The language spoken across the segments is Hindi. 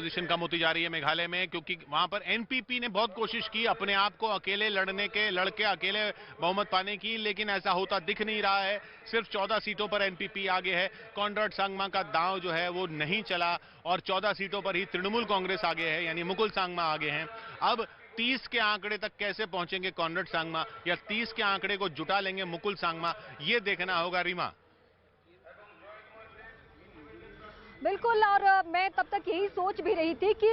पोजीशन कम होती जा रही है मेघालय में, क्योंकि वहां पर एनपीपी ने बहुत कोशिश की अपने आप को अकेले लड़के अकेले बहुमत पाने की, लेकिन ऐसा होता दिख नहीं रहा है। सिर्फ 14 सीटों पर एनपीपी आगे है। कॉनराड सांगमा का दांव जो है वो नहीं चला और 14 सीटों पर ही तृणमूल कांग्रेस आगे है, यानी मुकुल सांगमा आगे हैं। अब 30 के आंकड़े तक कैसे पहुंचेंगे कॉनराड सांगमा, या 30 के आंकड़े को जुटा लेंगे मुकुल सांगमा, ये देखना होगा। रीमा, बिल्कुल, और मैं तब तक यही सोच भी रही थी कि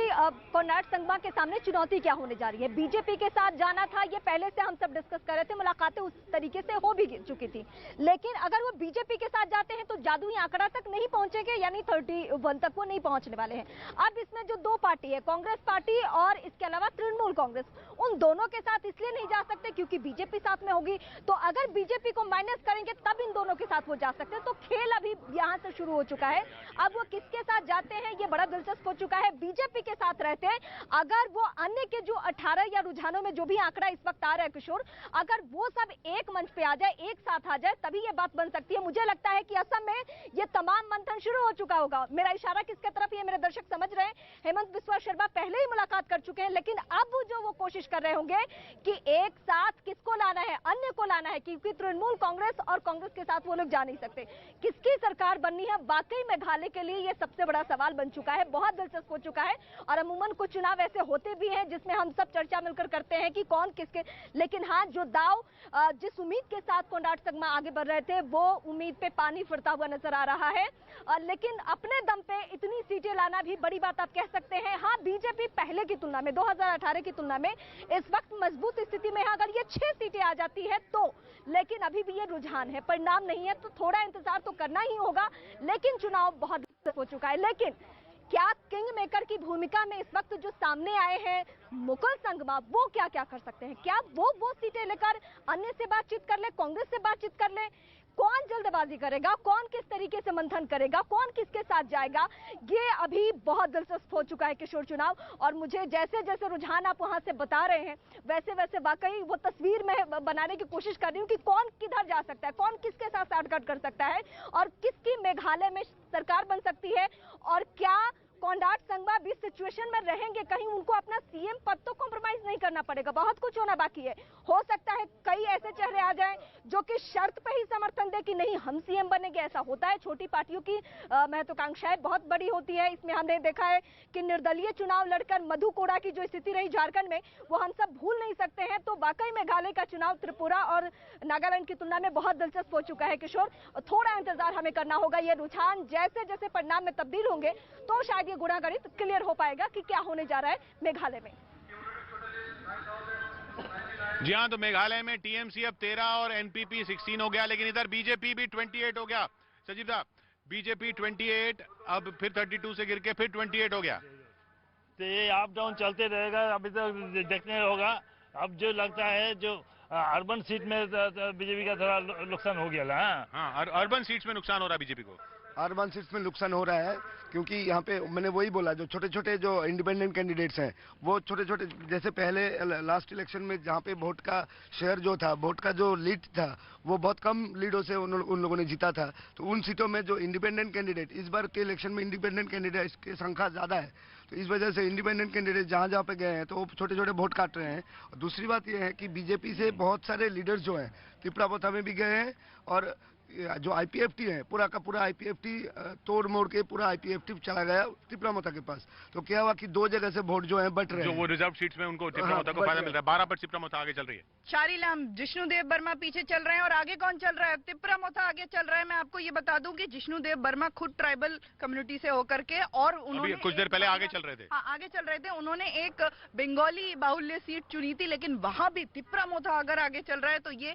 कॉनराड सांगमा के सामने चुनौती क्या होने जा रही है। बीजेपी के साथ जाना था, ये पहले से हम सब डिस्कस कर रहे थे, मुलाकातें उस तरीके से हो भी चुकी थी। लेकिन अगर वो बीजेपी के साथ जाते हैं तो जादुई आंकड़ा तक नहीं पहुंचेंगे, यानी 31 तक वो नहीं पहुंचने वाले हैं। अब इसमें जो दो पार्टी है, कांग्रेस पार्टी और इसके अलावा तृणमूल कांग्रेस, उन दोनों के साथ इसलिए नहीं जा सकते क्योंकि बीजेपी साथ में होगी। तो अगर बीजेपी को माइनस करेंगे तब इन दोनों के साथ वो जा सकते हैं। तो खेल अभी यहां से शुरू हो चुका है। अब वो किसके साथ जाते हैं ये बड़ा दिलचस्प हो चुका है। बीजेपी के साथ रहते हैं, अगर वो अन्य के जो 18 या रुझानों में जो भी आंकड़ा इस वक्त आ रहा है किशोर, अगर वो सब एक मंच पे आ जाए, एक साथ आ जाए, तभी ये बात बन सकती है। मुझे लगता है कि असम में ये तमाम मंथन शुरू हो चुका होगा। मेरा इशारा किसके तरफ है मेरे दर्शक समझ रहे हैं। हेमंत बिस्वा शर्मा पहले ही मुलाकात कर चुके हैं, लेकिन अब जो वो कोशिश कर रहे होंगे कि एक साथ किसको लाना है, अन्य को लाना है, क्योंकि तृणमूल कांग्रेस और कांग्रेस के साथ वो लोग जा नहीं सकते। किसकी सरकार बननी है, वाकई मेघालय के लिए ये सबसे बड़ा सवाल बन चुका है, बहुत दिलचस्प हो चुका है। और अमूमन कुछ चुनाव ऐसे होते भी हैं जिसमें हम सब चर्चा मिलकर करते हैं कि कौन किसके, लेकिन हाँ, जो दाव जिस उम्मीद के साथ कॉनराड सांगमा आगे बढ़ रहे थे वो उम्मीद पे पानी फिरता हुआ नजर आ रहा है। लेकिन अपने दम पे इतनी सीटें लाना भी बड़ी बात आप कह सकते हैं। हाँ, बीजेपी पहले की तुलना में 2018 की तुलना में इस वक्त मजबूत स्थिति में है, अगर ये 6 सीटें आ जाती है तो। लेकिन अभी भी ये रुझान है, परिणाम नहीं है, तो थोड़ा इंतजार तो करना ही होगा। लेकिन चुनाव बहुत हो चुका है। लेकिन क्या किंग मेकर की भूमिका में इस वक्त जो सामने आए हैं मुकुल सांगमा, वो क्या क्या कर सकते हैं? क्या वो सीटें लेकर अन्य से बातचीत कर ले, कांग्रेस से बातचीत कर ले? कौन जल्दबाजी करेगा, कौन किस तरीके से मंथन करेगा, कौन किसके साथ जाएगा, ये अभी बहुत दिलचस्प हो चुका है किशोर चुनाव। और मुझे जैसे जैसे रुझान आप वहां से बता रहे हैं वैसे वैसे वाकई वो तस्वीर में बनाने की कोशिश कर रही हूँ कि कौन किधर जा सकता है, कौन किसके साथ साठगांठ कर सकता है और किसकी मेघालय में सरकार बन सकती है। और क्या कॉनराड सांगमा भी सिचुएशन में रहेंगे, कहीं उनको अपना सीएम पद तो कॉम्प्रोमाइज नहीं करना पड़ेगा। बहुत कुछ होना बाकी है। हो सकता है कई ऐसे चेहरे आ जाएं जो कि शर्त पे ही समर्थन दे कि नहीं हम सीएम बनेंगे। ऐसा होता है, छोटी पार्टियों की महत्वाकांक्षाएं बहुत बड़ी होती है। इसमें हमने देखा है कि निर्दलीय चुनाव लड़कर मधु कोड़ा की जो स्थिति रही झारखंड में, वो हम सब भूल नहीं सकते हैं। तो वाकई मेघालय का चुनाव त्रिपुरा और नागालैंड की तुलना में बहुत दिलचस्प हो चुका है किशोर। थोड़ा इंतजार हमें करना होगा। ये रुझान जैसे जैसे परिणाम में तब्दील होंगे तो शायद ये गुणागणित क्लियर हो पाएगा कि क्या होने जा रहा है मेघालय में। जी हाँ, तो मेघालय में टीएमसी अब 13 और एनपीपी 16 हो गया, लेकिन इधर बीजेपी भी 28 हो गया। सजीव साहब, बीजेपी 28, अब फिर 32 से गिर के फिर 28 हो गया। तो ये अप डाउन चलते रहेगा, अभी तक देखने होगा। अब जो लगता है जो अर्बन सीट में बीजेपी का थोड़ा नुकसान हो गया ना। हाँ, अर्बन सीट्स में नुकसान हो रहा है बीजेपी को। अर्बन सीट्स में नुकसान हो रहा है क्योंकि यहाँ पे मैंने वही बोला, जो छोटे छोटे जो इंडिपेंडेंट कैंडिडेट्स हैं वो छोटे छोटे, जैसे पहले लास्ट इलेक्शन में जहाँ पे वोट का शेयर जो था, वोट का जो लीड था, वो बहुत कम लीडों से उन लोगों ने जीता था। तो उन सीटों में जो इंडिपेंडेंट कैंडिडेट, इस बार के इलेक्शन में इंडिपेंडेंट कैंडिडेट की संख्या ज्यादा है, तो इस वजह से इंडिपेंडेंट कैंडिडेट जहाँ जहाँ पे गए हैं तो वो छोटे छोटे वोट काट रहे हैं। और दूसरी बात यह है कि बीजेपी से बहुत सारे लीडर्स जो हैं त्रिपुरा में भी गए हैं, और जो आईपीएफटी है पूरा का पूरा आईपीएफटी तोड़ मोड़ के पूरा आईपीएफटी चला गया त्रिपुरा के पास। तो क्या हुआ कि 2 जगह से वोट जो है बट रहे हैं, जो वो रिजर्व सीट्स में उनको त्रिपुरा को फायदा मिल रहा है। 12 पर त्रिपुरा आगे चल रही है। शारीलाम, जिष्णुदेव वर्मा पीछे चल रहे हैं और आगे कौन चल रहा है? त्रिपुरा आगे चल रहा है। मैं आपको ये बता दूं कि जिष्णुदेव वर्मा खुद ट्राइबल कम्युनिटी से होकर के, और उन्होंने कुछ देर पहले आगे चल रहे थे। हाँ, आगे चल रहे थे। उन्होंने एक बंगाली बाहुल्य सीट चुनी थी, लेकिन वहां भी त्रिपुरा अगर आगे चल रहा है तो ये